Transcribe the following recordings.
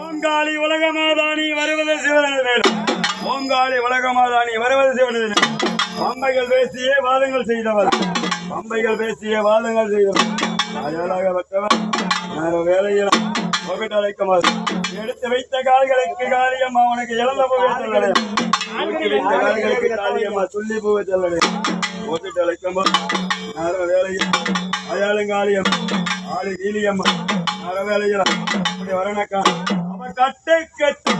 ஓங்காளி உலகமாதானி வருவது சிவனது ஓங்காளி உலகமாதானி வருவது சிவனது பம்பைகள் பேசியே வாதங்கள் செய்தவர் பம்பைகள் பேசியே வாதங்கள் செய்தவர் அயலாகப்பட்டவர் வேலையில் அழைக்குமாறு எடுத்து வைத்த கால்களுக்கு காரியம்மா உனக்கு இழந்த போவே சொல்லலை வைத்த கால்களுக்கு காரியம்மா சொல்லி போவே சொல்லலை போட்டுட்டு அழைக்கும்போது வேலையில் அயாளுங்காலியம் ஆளு நீலியம்மா வேலையில் அப்படி வரணக்கா அவன் கட்டை கட்டு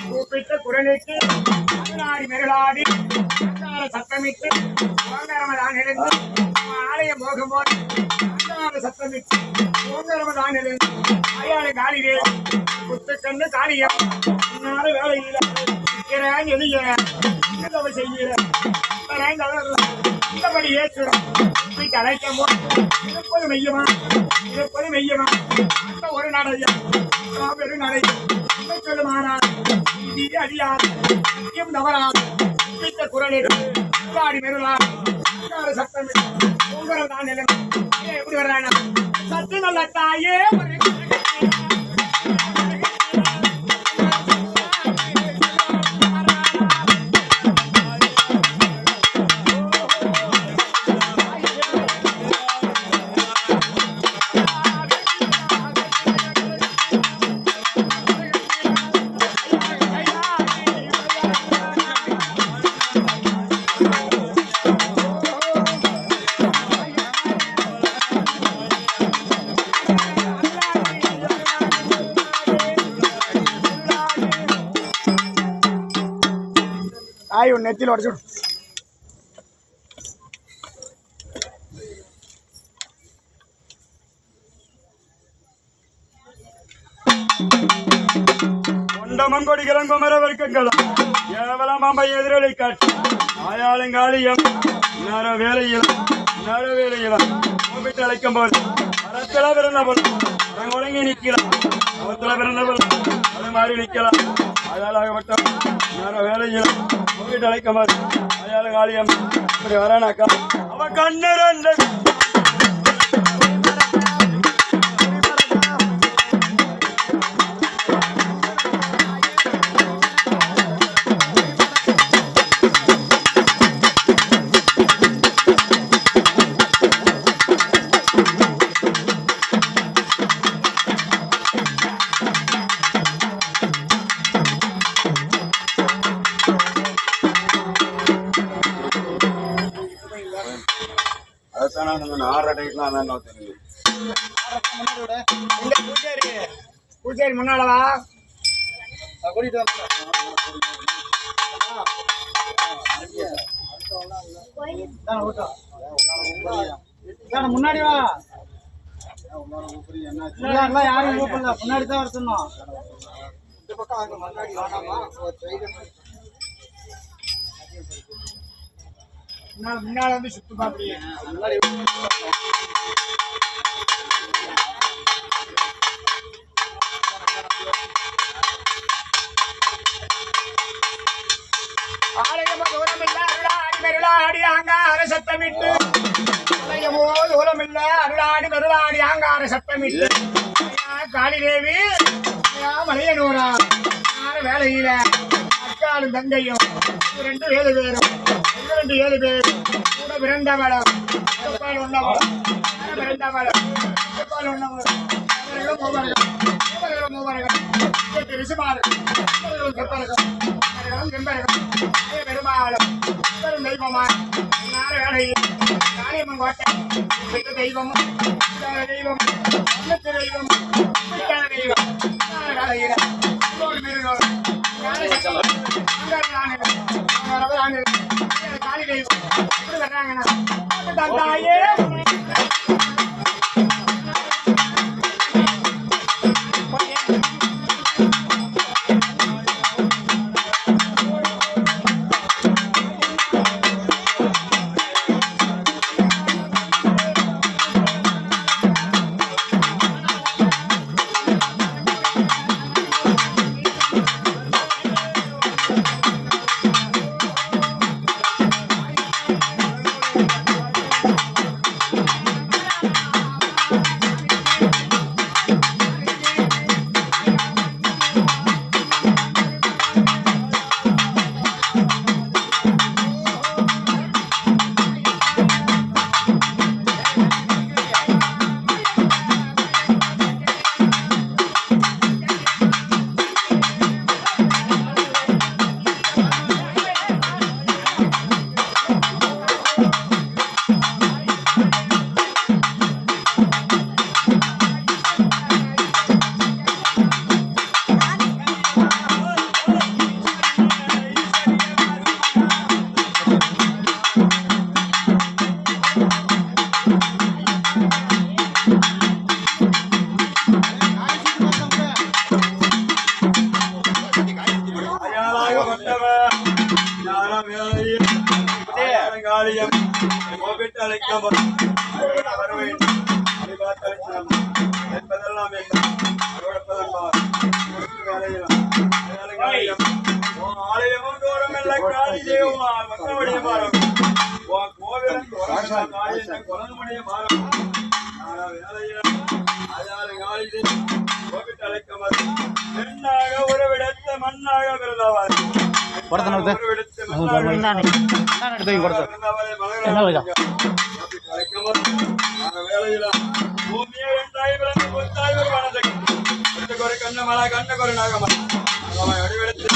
கூப்பிட்டு குரலுக்கு மெருளாடி சத்தமிட்டு ஆலய மோகமோடு சத்தமிட்டு அயாள காலிலே குத்துக்கண்ணு காலியம் வேலையில எளிய செய்கிற இந்தபடி ஏற்றுறோம் அழைக்கும் போது மெய்யமா இருப்பது மெய்யமா ஒரு நடையா பெரு நடை சொல்லுமானால் அடியாது தவறாது குரலில் ஆடி மெருளார் சத்தம் உங்கள் தான் எப்படி வர்றாங்க சத்து நல்ல தாயே நெத்தியில் உடச்சு கொண்டமங்கொடி கிளங்குமர வர்க்கங்களும் ஏவலமாம்பை எதிரொலி காட்டு ஆயாளுங்காலியம் வேலையில் கூப்பிட்டு அழைக்கும் போது மரத்தில் பிறந்தவள் ஒழுங்கி நிற்கலாம் அவத்தில் பிறந்தவள் அது மாதிரி நிற்கலாம் அயாளாகப்பட்ட வேலையில் கூப்பிட்டு அழைக்கும் போது அயாளுங்காலியம் இப்படி வரானாக்கா அவ கண்ணரண்ட பூஜாரி முன்னாலவா முன்னாடி வா யாரும் முன்னாடி தான் வர சொன்னோம் முன்னால வந்து சுத்து பாப்பியே மெருளாடி ஆங்கார சத்தமிட்டு தூரமில்ல அருளாடி மெருளாடி ஆங்கார சத்தமிட்டு காளிதேவி மலையனூரா வேலையில அக்கா அக்காலும் தங்கையும் 2 7 பேரும் 7 பேர் கூட பிறந்தவளும் பிறந்தவளும் பெருமாளும் தெய்வமான காளியம்மன் கோட்டை தெய்வம் தெய்வம் தெய்வம் காளி தெய்வம் தாயே மண்ணாக பிறந்தவர் பூமியை கண்ணமலா கண்ணகொரு நாகம வடிவெடுத்து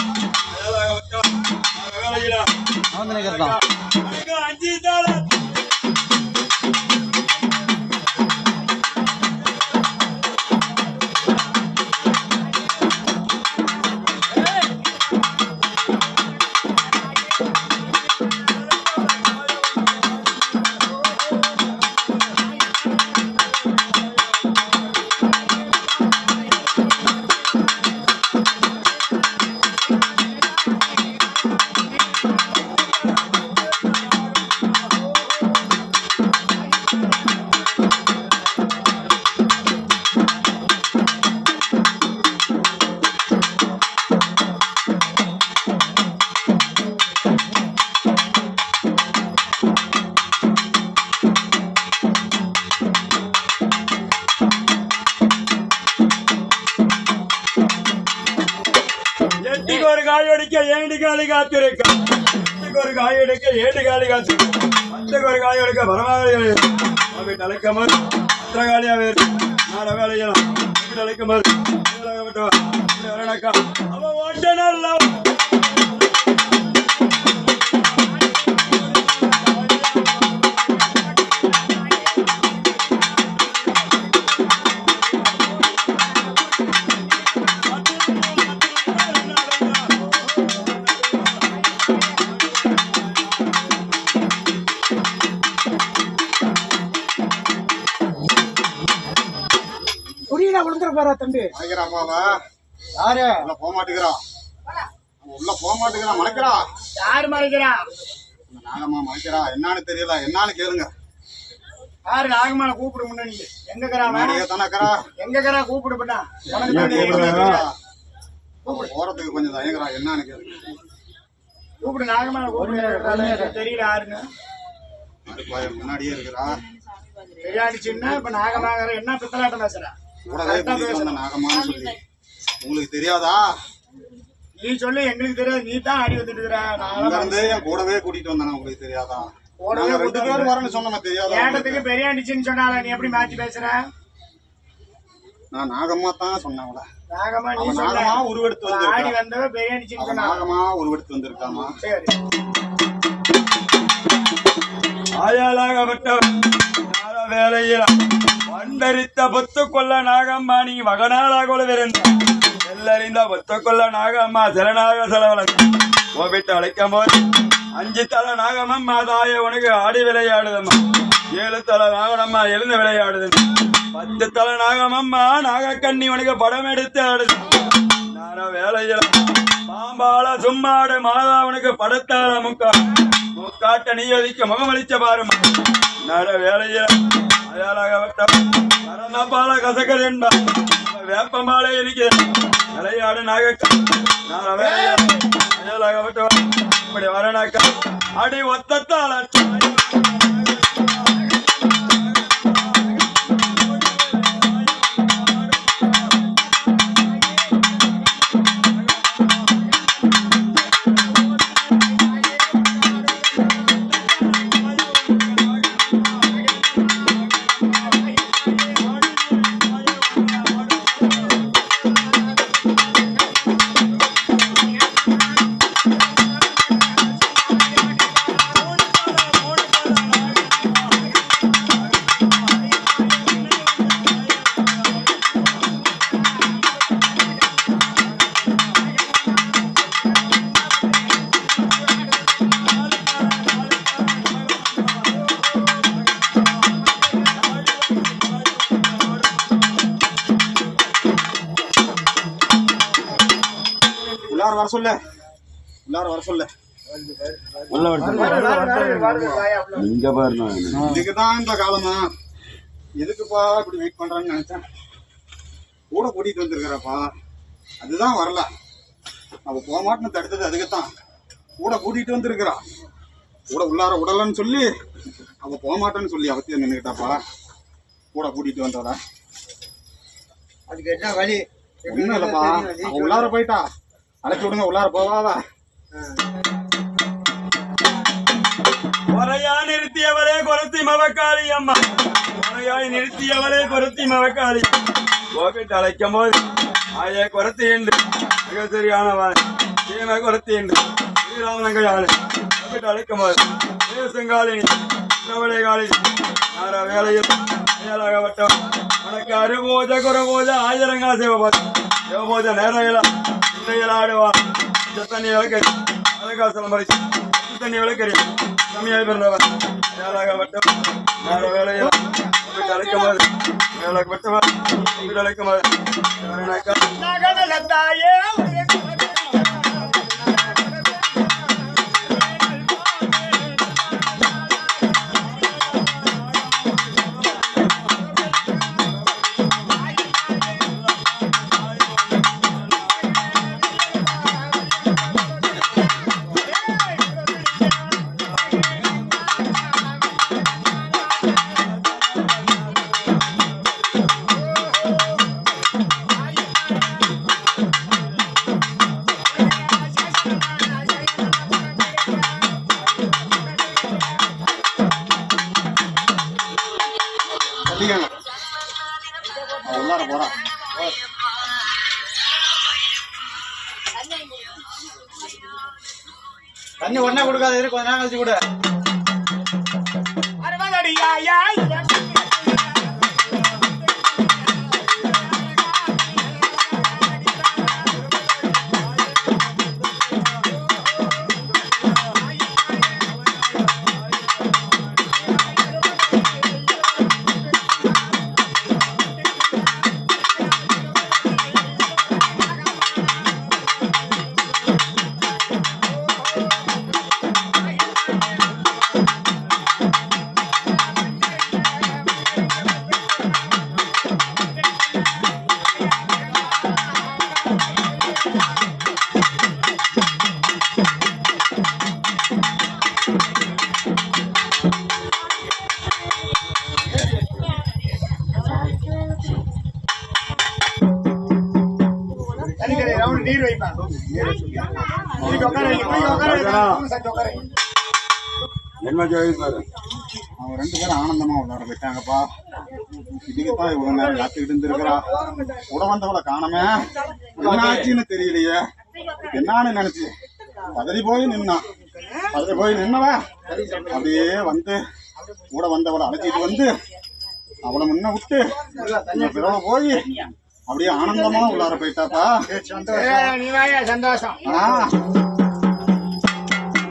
அஞ்சு ஒரு காய் அடிக்க 7 காலி காத்திருக்க ஒரு காய் எடுக்க 7 காலி காத்திருக்க ஒரு காய் எடுக்க பரவாயில்லை தலைக்கமர் காலியாவே நாளை வேலையெல்லாம் தலைக்கமர் அவன் ஓட்ட நல்லா தம்பி யாரு போக மாட்டேங்கிறான் உள்ள போக மாட்டேங்கிறான் மறைக்கிறான் யாரு மறைக்கிறான் நாகம்மா மறைக்கிறா என்னன்னு தெரியல என்னன்னு கேளுங்க யாரு நாகம்மான கூப்பிடு முன்னாடி எங்கக்கறா கூப்பிடுப்பட்டா போறதுக்கு கொஞ்சம் தயங்குறா என்னன்னு கேளுங்க கூப்பிடு நாகம்மான கூப்பிடு தெரியல யாருன்னு முன்னாடியே இருக்கிறா தெரியாடிச்சுன்னா இப்ப நாகமாகற என்ன பித்தலாட்டம் பேசுறா உங்களுக்கு தெரியாதா நீ சொல்லு, எங்களுக்கு தெரியாது. நீ தான் ஆடி வந்துட்டு இருக்கிற. அங்க இருந்து என் கூடவே கூட்டிட்டு வந்தானே, உங்களுக்கு தெரியாதா? கூடவே நாங்க கூட்டிட்டு 2 பேரும் வரேன்னு சொன்னோமா, தெரியாதா? ஏண்டத்துக்கு பெரிய அடிச்சுன்னு சொன்னால நீ எப்படி மாத்தி பேசுற? நான் நாகம்மா தான் சொன்னேன் அவள. நாகம்மா நீ அவன் சொன்ன. நாகமா உருவெடுத்து ஆடி வந்திருக்கா. வந்தவ பெரிய அடிச்சுன்னு அவன் சொன்னா. நாகமா உருவெடுத்து வந்திருக்காமா. சரி. ஆயாளாகப்பட்டவர் ஞான வேலையில் வண்டரித்த பொத்துக்கொள்ள நாகம்மா நீ மகனாளாக விருந்த எல்லறிந்த பொத்துக்கொள்ள நாகம்மா சிலனாக செலவழங்க ஓபிட்டு அழைக்கும் போது 5 தலை நாகமம்மா தாய உனக்கு ஆடி விளையாடுதம்மா 7 தலை நாகனம்மா எழுந்து விளையாடுது 10 தலை நாகமம்மா நாகக்கண்ணி உனக்கு படம் எடுத்து ஆடுது ஞான வேலையில் பாம்பால சும்மாடு மாதா உனக்கு படத்தால முக்காட்ட நீ ஒதுக்க முகமளிச்ச பாருமா நட வேலையில அயாளாகப்பட்ட பால கசக்கது என்பா வேப்பமாலை இருக்கிறது விளையாடு நாகக்க நட வேலையில அயாளாகப்பட்ட இப்படி வரனாக்கா அடி ஒத்தத்தால் உள்ளார வர சொல்லு, உள்ளார வர சொல்லு. இங்க பாருங்க இதுக்குதான் இந்த காலமா எதுக்குப்பா இப்படி வெயிட் பண்றான்னு நினைச்சேன். கூட கூட்டிட்டு வந்திருக்கிறப்பா, அதுதான் வரல. அவ போக மாட்டேன்னு தடுத்தது அதுக்குத்தான். கூட கூட்டிட்டு வந்திருக்கிறா, கூட உள்ளார விடலன்னு சொல்லி அவ போக மாட்டேன்னு சொல்லி அவத்தியம் நின்றுக்கிட்டாப்பா. கூட கூட்டிட்டு வந்ததா அதுக்கு என்ன வழி? ஒண்ணும் இல்லப்பா, அவ உள்ளார போயிட்டா. அழைச்சி விடுங்க, உள்ளார போவாதா. முறையா நிறுத்தியவளே கொருத்தி மவக்காளி அம்மா முறையாய் நிறுத்தியவளே கொருத்தி மவக்காளி கோபிட்டு அழைக்கும் போது ஆயே கொரத்தி என்று மிக சரியானவன் சீம கொரத்தி என்று ஸ்ரீராமனங்கையாளு கோபிட்டு அழைக்கும் போது தேசங்காலினி பிரபலை காலினி நார வேலையில் வேலாகப்பட்டவன் உனக்கு அருபூஜ குரபூஜ ஆயிரங்கா சிவபூஜ நேரையில இன்றையில் ஆடுவான் தண்ணி விளக்கறி அழகாசலம் பறிச்சு தண்ணி விளக்கறி கம்மியாக பிறந்தவன் வேலாகப்பட்டவன் நேர வேலையில் வீட்டு அழைக்கும் போது வேலாகப்பட்டவன் வீட்டு அழைக்கும் போது நகனலத்தாயே சொல்லிக்கங்க, அவ உள்ளார போறா. தண்ணி உடனே கொடுக்காத, இரு கொஞ்ச நேரம் கழிச்சு கொடு. என்ன ஜோதிப்பாரு அவங்க 2 பேரும் ஆனந்தமா உள்ளார போயிட்டாங்கப்பா. இதுக்குத்தான் இவ்வளவு நேரம் காத்துக்கிட்டு இருந்திருக்கிறா. கூட வந்தவளை காணமே, என்ன ஆச்சுன்னு தெரியலையே. என்னான்னு நினைச்சு பதறி போய் நின்னான். பதறி போய் நின்னவன் அப்படியே வந்து கூட வந்தவளை அழைச்சிட்டு வந்து அவளை முன்ன விட்டு பிறவை போய் அப்படியே ஆனந்தமா உள்ளார போயிட்டாப்பா. சந்தோஷம்.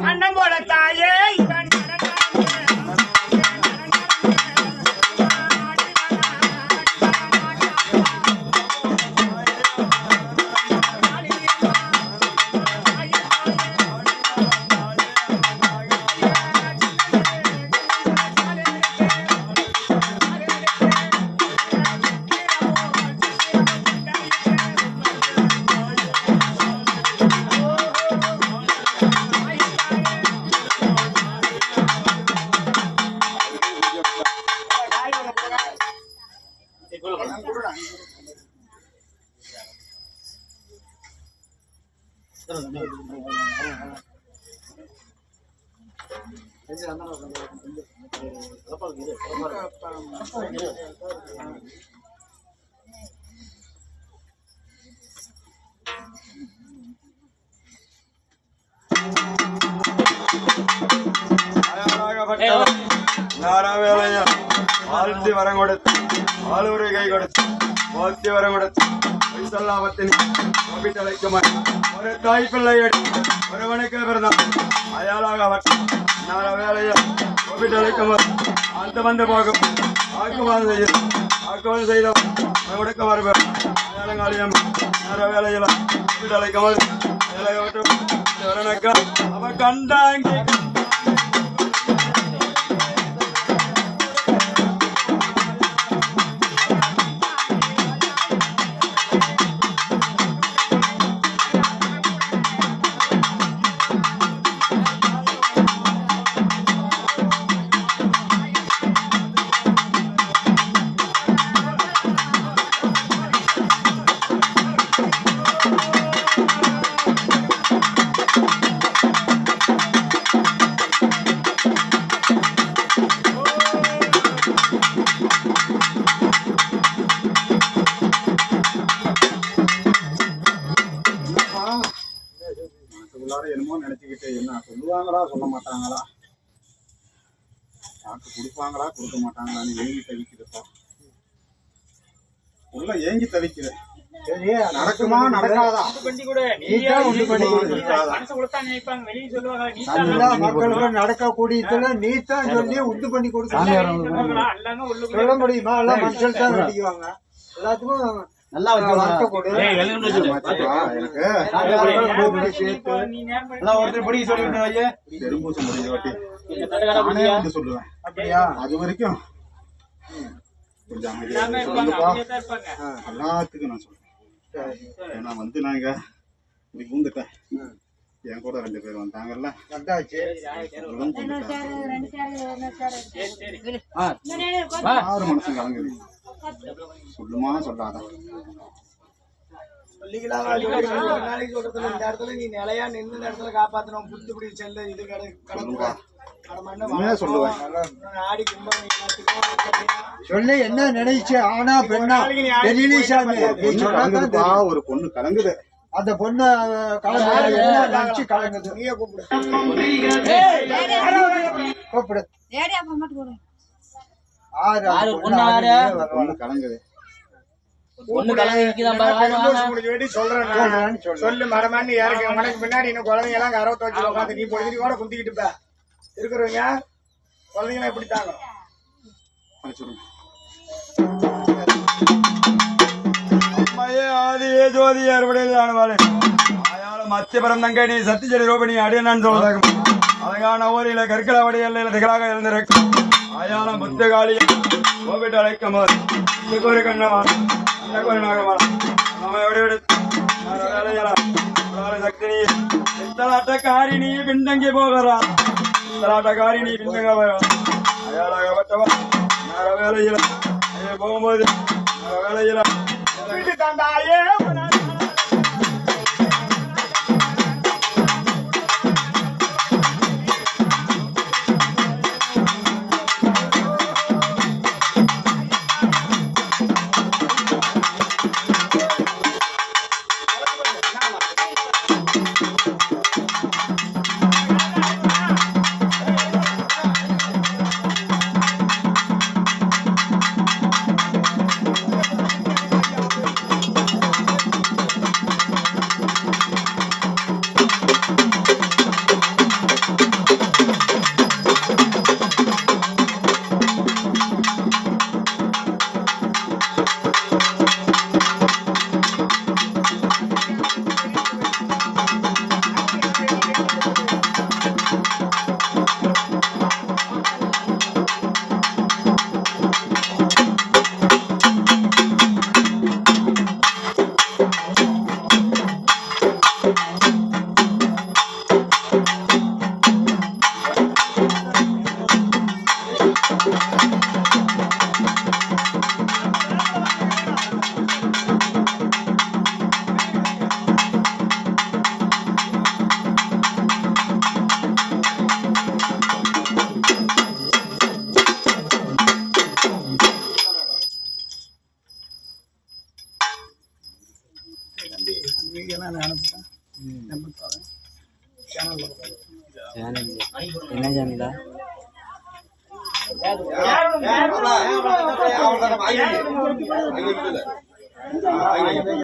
அண்ணன் போல தாயே வேலையா வாழ்த்தி வரம் கொடுத்து ஆளுரை கை கொடுத்து வாழ்த்தி வரம் கொடுத்து பைசல்லாபத்தின் கோபிட்டழைக்குமார் ஒரு தாய் பிள்ளை ஒருவனுக்கு பிறந்தான் அயாளாக நேர வேலையா கோபிட்டழைக்குமார் அந்த வந்து போகும் ஆக்குவாதம் செய்யும் ஆக்குவாதம் செய்தவன் கொடுக்க வருவார் அயாளங்காலியம் நேர வேலையில கோபிட்டழைக்குமார் வரனக்கா அவ கண்டாங்கி என்னமோ நினைச்சுக்கிட்டு என்ன சொல்லுவாங்களா சொல்ல மாட்டாங்களா, காட்டு கொடுப்பாங்களா கொடுக்க மாட்டாங்களான்னு ஏங்கி தவிக்கிறப்பா. உள்ள ஏங்கி தவிக்கிறேன். நடக்குமா நடக்காதா? மக்களுக்கு நடக்கக்கூடியதுல நீதான் சொல்லி உண்டு பண்ணி கொடுக்க சொல்ல முடியுமா? எல்லாம் மக்கள் தான் நடிக்குவாங்க. எல்லாத்துக்கும் நல்லா சொல்லுவேன். அது வரைக்கும் கொஞ்சம் எல்லாத்துக்கும் நான் சொல்றேன். ஏன்னா வந்து நாங்க பூந்துட்டேன். என் கூட 2 பேர் வந்தாங்கல்ல, 6 மனசு கலங்குது. சொல்லுமா சொல்லாத நாளைக்கு சொல்றதுல இந்த இடத்துல நீ நிலையா நின்று இந்த இடத்துல காப்பாத்தணும். புத்துப்படி செல்ல இது சொல்லுவேன். சொல்லு என்ன நினைச்சு ஆனா பெண்ணா ஒரு பொண்ணு கலங்குது. அந்த பொண்ணு நினைச்சு கலங்குது. நீயே கூப்பிடு கூப்பிடு. பொண்ணு கலங்குது. சொல்லு மரமான்னு யாருக்கு உனக்கு பின்னாடி இன்னும் குழந்தைங்க எல்லாம் 65 உட்காந்து நீ பொழுது கூட குந்திக்கிட்டு இருப்ப. இருக்கிறவங்க குழந்தைங்க எப்படி தாங்க ஆதியே ஜோதி ஏற்படையிலான மத்தியபுரம் தங்கை நீ சத்தியஜடி ரோபிணி அடியனான் சொல்வதாகும். அழகான ஊரில கற்களவடி எல்லையில திகழாக இருந்திருக்கும் ஆயாளம் புத்தகாளிய கோபிட்டு அழைக்கமாறு ஒரு கண்ணமான் ஒரு நாகமான சக்தினி இத்தலாட்டக்காரிணி பிண்டங்கி போகிறார். இத்தலாட்டக்காரிணி பிண்டங்க அயாளாகப்பட்டவன் நேர வேலையில போகும்போது நேர வேலையில என்ன சேனலா அவ்வளவுதான்